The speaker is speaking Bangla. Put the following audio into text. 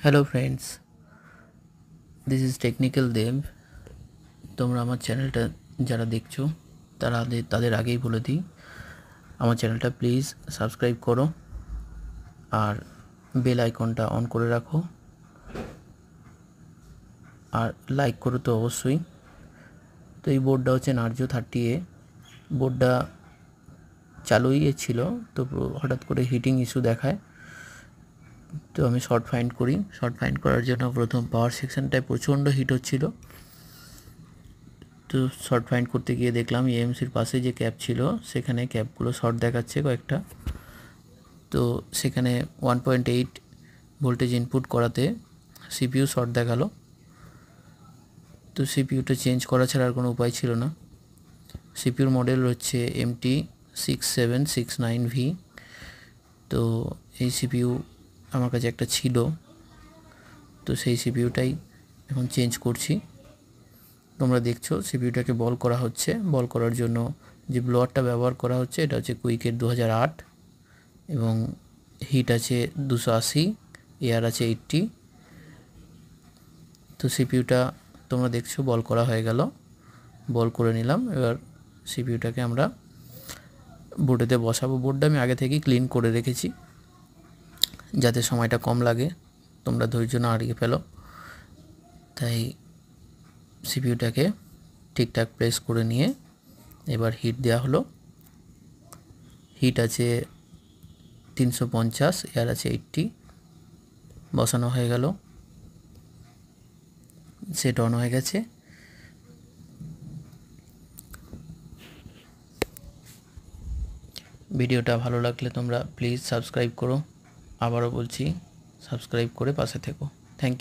Hello friends, this is technical Dev. তোমরা আমার চ্যানেলটা যারা দেখছো তাদের আগেই বলে দিই, আমার চ্যানেলটা প্লিজ সাবস্ক্রাইব করো আর বেল আইকনটা অন করে রাখো আর লাইক করো তো অবশ্যই। তো এই বোর্ডটা হচ্ছে নার্জো 30A। বোর্ডটা চালুই ছিল, তো হঠাৎ করে হিটিং ইস্যু দেখায়। তো আমি শর্ট ফাইন্ড করার জন্য প্রথম পাওয়ার সেকশনটায় প্রচণ্ড হিট হচ্ছিল। তো শর্ট ফাইন্ড করতে গিয়ে দেখলাম এএমসির পাশে যে ক্যাপ ছিল সেখানে ক্যাপগুলো শর্ট দেখাচ্ছে কয়েকটা। তো সেখানে 1.8 ভোল্টেজ ইনপুট করাতে সিপিইউ শর্ট দেখালো। তো সিপিইউটা চেঞ্জ করা ছাড়া আর কোনো উপায় ছিল না। সিপিইউর মডেল হচ্ছে MT6769V। তো এই সিপিইউ আমার কাছে একটা ছিল, তো সেই সিপিইউটাই এখন চেঞ্জ করছি। তোমরা দেখছো সিপিইউটাকে বল করা হচ্ছে। বল করার জন্য যে ব্লোয়ারটা ব্যবহার করা হচ্ছে এটা হচ্ছে কুইকের 2008 এবং হিট আছে 280, এয়ার আছে 80। তো সিপিইউটা তোমরা দেখছো বল করা হয়ে গেল, বল করে নিলাম। এবার সিপিইউটাকে আমরা বোর্ডেতে বসাবো। বোর্ডটা আমি আগে থেকেই ক্লিন করে রেখেছি যাতে সময়টা কম লাগে, তোমরা ধৈর্য না হারিয়ে ফেলো। তাই সিপিইউটাকে ঠিকঠাক প্রেস করে নিয়ে এবার হিট দেওয়া হলো। হিট আছে 350, এয়ার আছে 80, বসানো হয়ে গেল। সেট অন হয়ে গেছে। ভিডিওটা ভালো লাগলে তোমরা প্লিজ সাবস্ক্রাইব করো। আবারও বলছি, সাবস্ক্রাইব করে পাশে থেকো। Thank you.